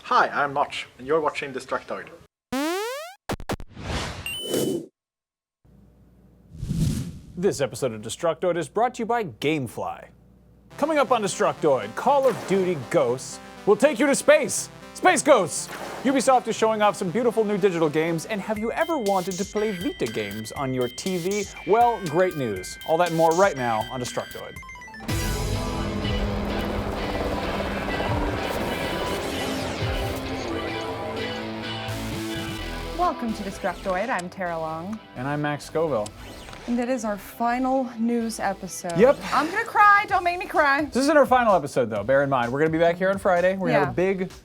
Hi, I'm Notch, and you're watching Destructoid. This episode of Destructoid is brought to you by Gamefly. Coming up on Destructoid, Call of Duty Ghosts will take you to space! Space Ghosts! Ubisoft is showing off some beautiful new digital games, and have you ever wanted to play Vita games on your TV? Well, great news. All that and more right now on Destructoid. Welcome to Destructoid. I'm Tara Long. And I'm Max Scoville. And it is our final news episode. Yep. I'm gonna cry, don't make me cry. This isn't our final episode though, bear in mind. We're gonna be back here on Friday. We're gonna have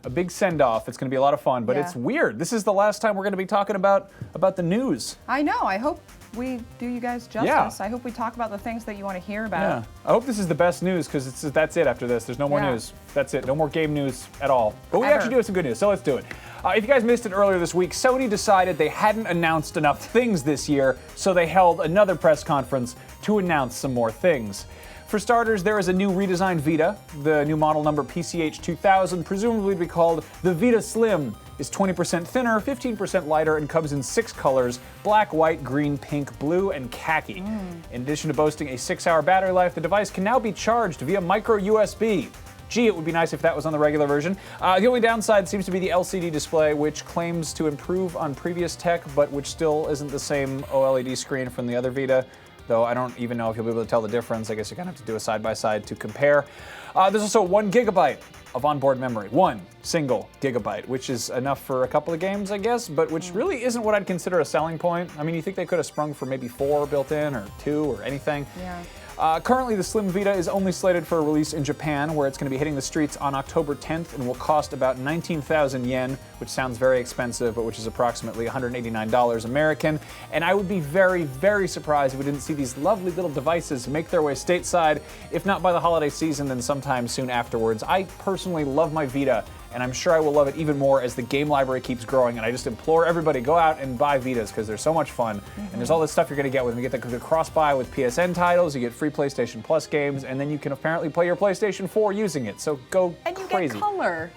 a big send-off. It's gonna be a lot of fun, but it's weird. This is the last time we're gonna be talking about the news. I know, I hope we do you guys justice. Yeah. I hope we talk about the things that you want to hear about. Yeah. I hope this is the best news, because that's it after this. There's no more news. That's it. No more game news at all. But we actually do have some good news, so let's do it. If you guys missed it earlier this week, Sony decided they hadn't announced enough things this year, so they held another press conference to announce some more things. For starters, there is a new redesigned Vita. The new model number PCH2000, presumably to be called the Vita Slim, is 20% thinner, 15% lighter, and comes in 6 colors: black, white, green, pink, blue, and khaki. In addition to boasting a 6-hour battery life, the device can now be charged via micro USB. Gee, it would be nice if that was on the regular version. The only downside seems to be the LCD display, which claims to improve on previous tech, but which still isn't the same OLED screen from the other Vita, though I don't even know if you'll be able to tell the difference. I guess you're gonna have to do a side-by-side to compare. There's also 1 gigabyte of onboard memory, 1 single gigabyte, which is enough for a couple of games, I guess, but which really isn't what I'd consider a selling point. I mean, you think they could have sprung for maybe 4 built in, or 2, or anything? Yeah. Currently, the Slim Vita is only slated for a release in Japan, where it's going to be hitting the streets on October 10th and will cost about 19,000 yen, which sounds very expensive, but which is approximately $189 American. And I would be very, very surprised if we didn't see these lovely little devices make their way stateside, if not by the holiday season, then sometime soon afterwards. I personally love my Vita, and I'm sure I will love it even more as the game library keeps growing, and I just implore everybody, go out and buy Vitas, because they're so much fun, and there's all this stuff you're going to get with them. You get the cross-buy with PSN titles, you get free PlayStation Plus games, and then you can apparently play your PlayStation 4 using it, so go crazy. And you get color.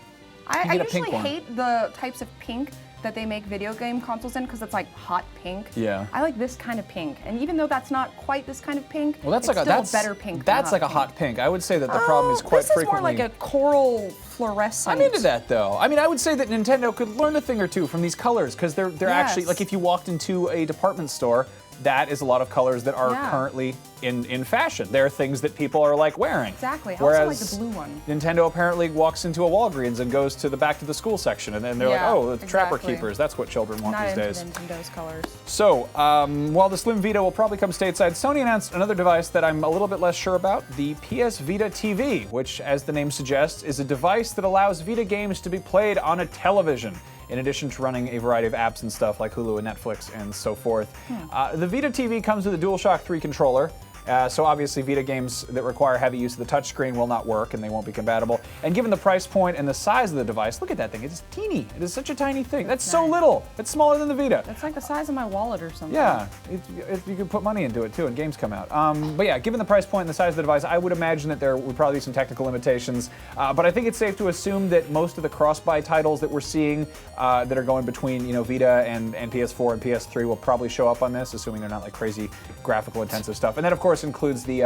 I get a usually pink one. hate the types of pink that they make video game consoles in, because it's like hot pink. Yeah. I like this kind of pink, and even though that's not quite this kind of pink, Well, that's it's like still that's a better pink. That's like a hot pink. I would say that the problem is quite frequently. This is more like a coral fluorescent. I'm into that though. I mean, I would say that Nintendo could learn a thing or two from these colors, because they're actually, like, if you walked into a department store, that is a lot of colors that are currently in fashion. There are things that people are like wearing. Exactly. I Whereas also like the blue one. Nintendo apparently walks into a Walgreens and goes to the back to the school section, and then they're like, oh, the Trapper Keepers. That's what children want these days. Not into Nintendo's colors. So, while the Slim Vita will probably come stateside, Sony announced another device that I'm a little bit less sure about, the PS Vita TV, which, as the name suggests, is a device that allows Vita games to be played on a television, in addition to running a variety of apps and stuff like Hulu and Netflix and so forth. The Vita TV comes with a DualShock 3 controller. So obviously Vita games that require heavy use of the touchscreen will not work, and they won't be compatible. And given the price point and the size of the device, look at that thing, it's teeny. It is such a tiny thing. That's so little. It's smaller than the Vita. It's like the size of my wallet or something. Yeah, you could put money into it too, and games come out. But yeah, given the price point and the size of the device, I would imagine that there would probably be some technical limitations. But I think it's safe to assume that most of the cross-buy titles that we're seeing that are going between Vita and PS4 and PS3 will probably show up on this, assuming they're not like crazy graphical intensive stuff. And that of course includes the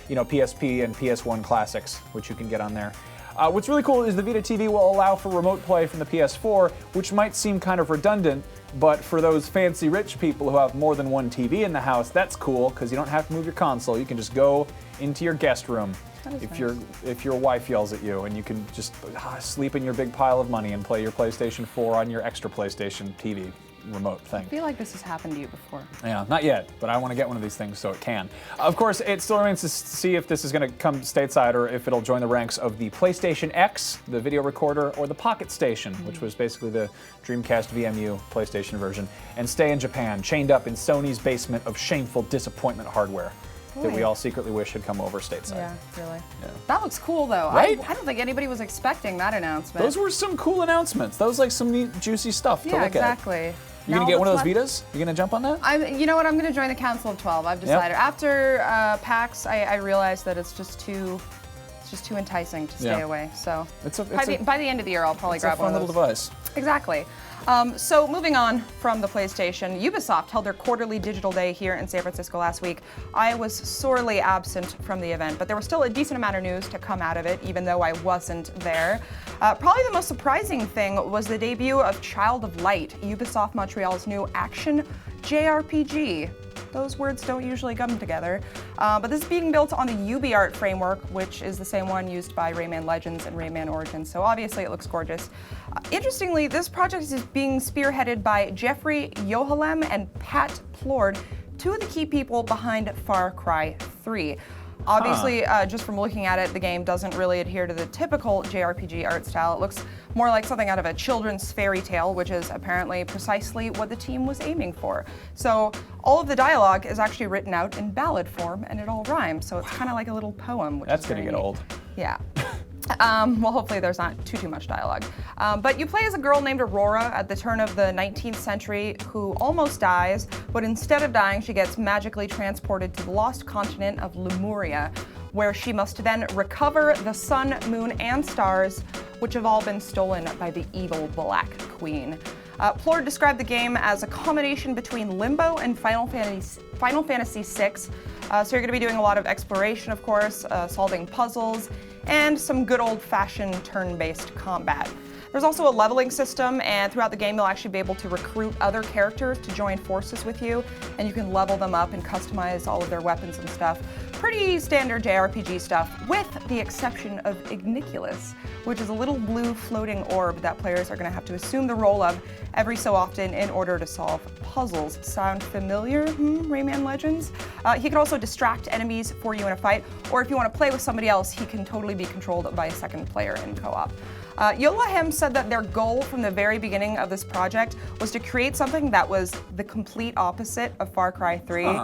PSP and PS1 classics, which you can get on there. What's really cool is the Vita TV will allow for remote play from the PS4, which might seem kind of redundant, but for those fancy rich people who have more than one TV in the house, that's cool, because you don't have to move your console. You can just go into your guest room if your wife yells at you, and you can just sleep in your big pile of money and play your PlayStation 4 on your extra PlayStation TV remote thing. I feel like this has happened to you before. Yeah, not yet, but I want to get one of these things so it can. Of course, it still remains to see if this is going to come stateside or if it'll join the ranks of the PlayStation X, the video recorder, or the Pocket Station, which was basically the Dreamcast VMU PlayStation version, and stay in Japan, chained up in Sony's basement of shameful disappointment hardware that we all secretly wish had come over stateside. Yeah, really. Yeah. That looks cool, though. Right? I don't think anybody was expecting that announcement. Those were some cool announcements. That was like some neat, juicy stuff to look at. Yeah, exactly. You gonna get one of those Vitas? You gonna jump on that? You know what? I'm gonna join the Council of 12. I've decided. After PAX, I realized that it's just too It's just too enticing to stay away. So by the end of the year, I'll probably grab one one of of those. those. Little device. Exactly. So moving on from the PlayStation, Ubisoft held their quarterly digital day here in San Francisco last week. I was sorely absent from the event, but there was still a decent amount of news to come out of it, even though I wasn't there. Probably the most surprising thing was the debut of Child of Light, Ubisoft Montreal's new action JRPG. Those words don't usually come together. But this is being built on the UbiArt framework, which is the same one used by Rayman Legends and Rayman Origins, so obviously it looks gorgeous. Interestingly, this project is being spearheaded by Jeffrey Yohalem and Pat Plord, two of the key people behind Far Cry 3. Obviously, just from looking at it, the game doesn't really adhere to the typical JRPG art style. It looks more like something out of a children's fairy tale, which is apparently precisely what the team was aiming for. So all of the dialogue is actually written out in ballad form, and it all rhymes. So it's kind of like a little poem. Which That's is going to get neat. old. Yeah. Well, hopefully there's not too much dialogue. But you play as a girl named Aurora at the turn of the 19th century who almost dies, but instead of dying, she gets magically transported to the lost continent of Lemuria, where she must then recover the sun, moon, and stars, which have all been stolen by the evil Black Queen. Plord described the game as a combination between Limbo and Final Fantasy VI. So you're going to be doing a lot of exploration, of course, solving puzzles, and some good old-fashioned turn-based combat. There's also a leveling system, and throughout the game you'll actually be able to recruit other characters to join forces with you, and you can level them up and customize all of their weapons and stuff. Pretty standard JRPG stuff, with the exception of Igniculus, which is a little blue floating orb that players are going to have to assume the role of every so often in order to solve puzzles. Sound familiar, Rayman Legends? He can also distract enemies for you in a fight, or if you want to play with somebody else, he can totally be controlled by a second player in co-op. Yola said that their goal from the very beginning of this project was to create something that was the complete opposite of Far Cry 3.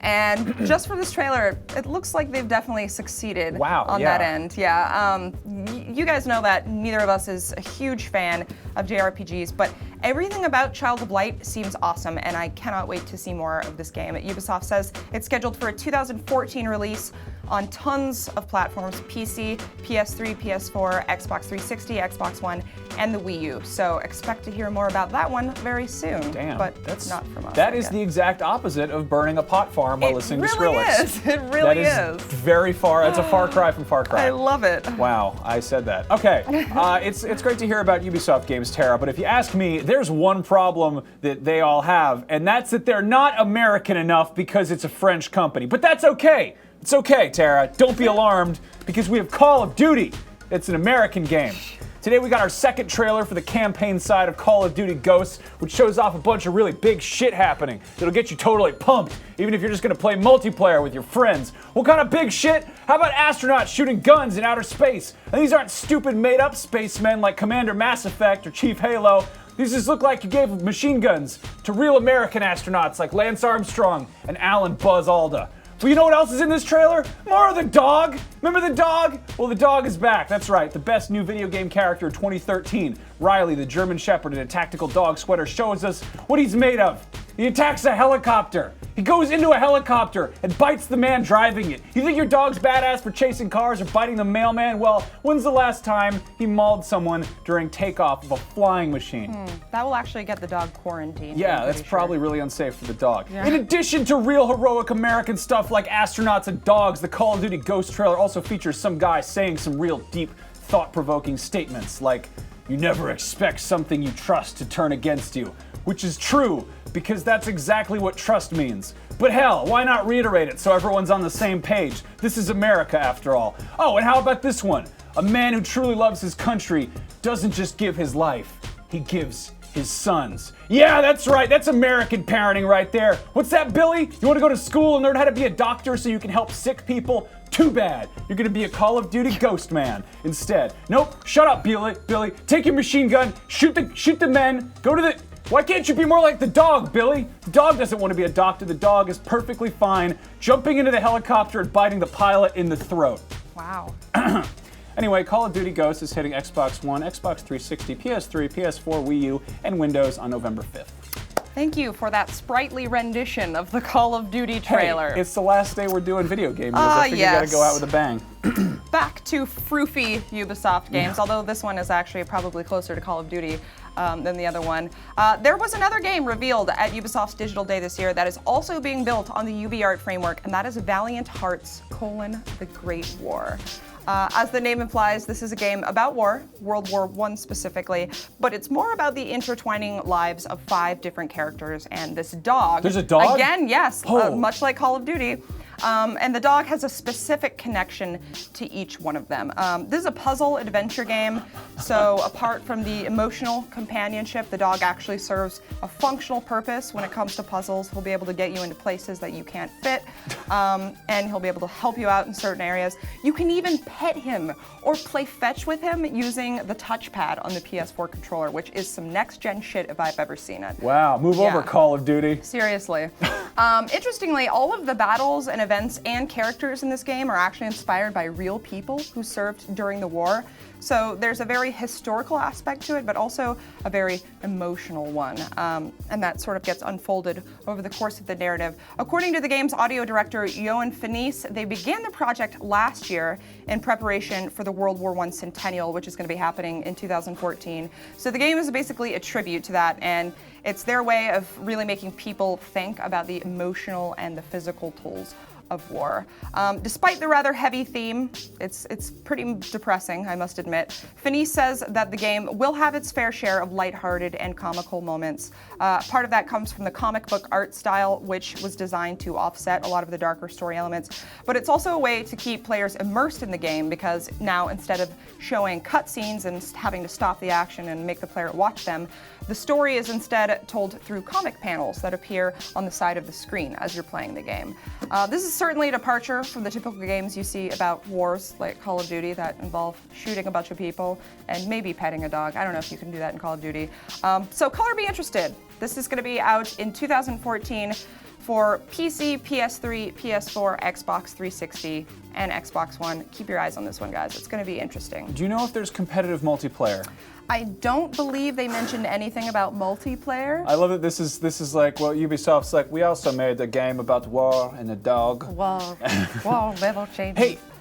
And just for this trailer, it looks like they've definitely succeeded on that end. Yeah. You guys know that neither of us is a huge fan of JRPGs, but everything about Child of Light seems awesome, and I cannot wait to see more of this game. Ubisoft says it's scheduled for a 2014 release on tons of platforms: PC, PS3, PS4, Xbox 360, Xbox One, and the Wii U. So expect to hear more about that one very soon. Damn, but that's not from us. That is the exact opposite of burning a pot farm while listening to Skrillex. It really is. Very far. It's a far cry from Far Cry. I love it. Wow, I said that. Okay, it's great to hear about Ubisoft games, Tara, but if you ask me, there's one problem that they all have, and that's that they're not American enough because it's a French company. But that's okay. It's okay, Tara. Don't be alarmed, because we have Call of Duty. It's an American game. Today we got our second trailer for the campaign side of Call of Duty Ghosts, which shows off a bunch of really big shit happening. It'll get you totally pumped, even if you're just gonna play multiplayer with your friends. What kind of big shit? How about astronauts shooting guns in outer space? And these aren't stupid made-up spacemen like Commander Mass Effect or Chief Halo. These just look like you gave machine guns to real American astronauts like Lance Armstrong and Alan Buzz Aldrin. Well, you know what else is in this trailer? More of the dog! Remember the dog? Well, the dog is back. That's right, the best new video game character of 2013. Riley, the German Shepherd in a tactical dog sweater, shows us what he's made of. He attacks a helicopter. He goes into a helicopter and bites the man driving it. You think your dog's badass for chasing cars or biting the mailman? Well, when's the last time he mauled someone during takeoff of a flying machine? That will actually get the dog quarantined. Yeah, that's probably really unsafe for the dog. Yeah. In addition to real heroic American stuff like astronauts and dogs, the Call of Duty Ghost trailer also features some guy saying some real deep, thought-provoking statements like, "You never expect something you trust to turn against you," which is true, because that's exactly what trust means. But hell, why not reiterate it so everyone's on the same page? This is America, after all. Oh, and how about this one? A man who truly loves his country doesn't just give his life, he gives his sons. Yeah, that's right, that's American parenting right there. What's that, Billy? You want to go to school and learn how to be a doctor so you can help sick people? Too bad. You're gonna be a Call of Duty Ghost man instead. Nope, shut up, Billy. Take your machine gun, shoot the men, go to the... Why can't you be more like the dog, Billy? The dog doesn't want to be a doctor. The dog is perfectly fine jumping into the helicopter and biting the pilot in the throat. Wow. Anyway, Call of Duty Ghosts is hitting Xbox One, Xbox 360, PS3, PS4, Wii U, and Windows on November 5th. Thank you for that sprightly rendition of the Call of Duty trailer. Hey, it's the last day we're doing video game news. I figured you gotta go out with a bang. back to froofy Ubisoft games, although this one is actually probably closer to Call of Duty than the other one. There was another game revealed at Ubisoft's Digital Day this year that is also being built on the UbiArt framework, and that is Valiant Hearts: The Great War. As the name implies, this is a game about war, World War I specifically, but it's more about the intertwining lives of 5 different characters and this dog. There's a dog? Again, yes, Oh. much like Call of Duty. And the dog has a specific connection to each one of them. This is a puzzle adventure game, so apart from the emotional companionship, the dog actually serves a functional purpose when it comes to puzzles. He'll be able to get you into places that you can't fit, and he'll be able to help you out in certain areas. You can even pet him or play fetch with him using the touchpad on the PS4 controller, which is some next-gen shit if I've ever seen it. Wow, move over, Call of Duty. Seriously. Interestingly, all of the battles and events and characters in this game are actually inspired by real people who served during the war. So there's a very historical aspect to it, but also a very emotional one. And that sort of gets unfolded over the course of the narrative. According to the game's audio director, Johan Finis, they began the project last year in preparation for the World War I centennial, which is going to be happening in 2014. So the game is basically a tribute to that, and it's their way of really making people think about the emotional and the physical tolls of war. Despite the rather heavy theme, it's pretty depressing, I must admit. Finis says that the game will have its fair share of lighthearted and comical moments. Part of that comes from the comic book art style, which was designed to offset a lot of the darker story elements. But it's also a way to keep players immersed in the game, because now instead of showing cutscenes and having to stop the action and make the player watch them, the story is instead told through comic panels that appear on the side of the screen as you're playing the game. This is certainly a departure from the typical games you see about wars like Call of Duty that involve shooting a bunch of people and maybe petting a dog. I don't know if you can do that in Call of Duty. So color be interested. This is going to be out in 2014 for PC, PS3, PS4, Xbox 360, and Xbox One. Keep your eyes on this one, guys. It's going to be interesting. Do you know if there's competitive multiplayer? I don't believe they mentioned anything about multiplayer. I love that this is like, well, Ubisoft's like, we also made a game about war and a dog. Wow, level change.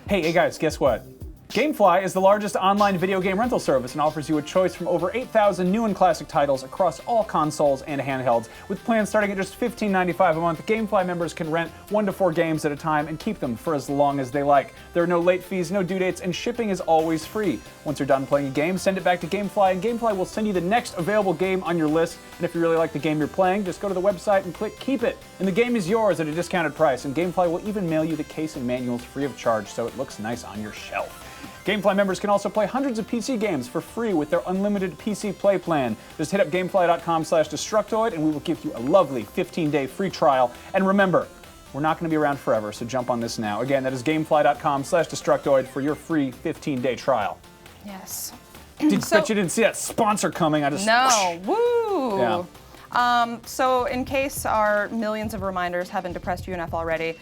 Hey guys, guess what? Gamefly is the largest online video game rental service and offers you a choice from over 8,000 new and classic titles across all consoles and handhelds. With plans starting at just $15.95 a month, Gamefly members can rent 1 to 4 games at a time and keep them for as long as they like. There are no late fees, no due dates, and shipping is always free. Once you're done playing a game, send it back to Gamefly, and Gamefly will send you the next available game on your list. And if you really like the game you're playing, just go to the website and click Keep It. And the game is yours at a discounted price, and Gamefly will even mail you the case and manuals free of charge, so it looks nice on your shelf. Gamefly members can also play hundreds of PC games for free with their unlimited PC Play plan. Just hit up gamefly.com/Destructoid and we will give you a lovely 15-day free trial. And remember, we're not going to be around forever, so jump on this now. Again, that is gamefly.com/Destructoid for your free 15-day trial. Yes. Bet you didn't see that sponsor coming. No. Woo! Yeah. So in case our millions of reminders haven't depressed you enough already,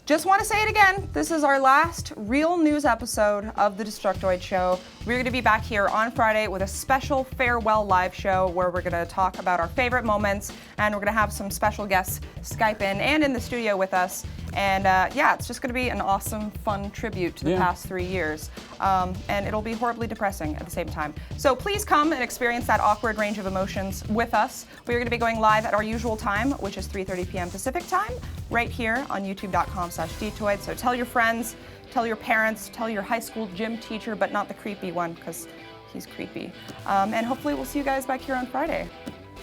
just want to say it again, this is our last real news episode of the Destructoid Show. We're going to be back here on Friday with a special farewell live show where we're going to talk about our favorite moments, and we're going to have some special guests Skype in and in the studio with us. And yeah, it's just going to be an awesome, fun tribute to the past 3 years. And it'll be horribly depressing at the same time. So please come and experience that awkward range of emotions with us. We're going to be going live at our usual time, which is 3:30 p.m. Pacific time, right here on youtube.com/Detoid. So tell your friends, tell your parents, tell your high school gym teacher, but not the creepy one, because he's creepy. And hopefully we'll see you guys back here on Friday.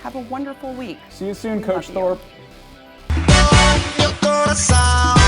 Have a wonderful week. See you soon, Coach Thorpe. Your corazón.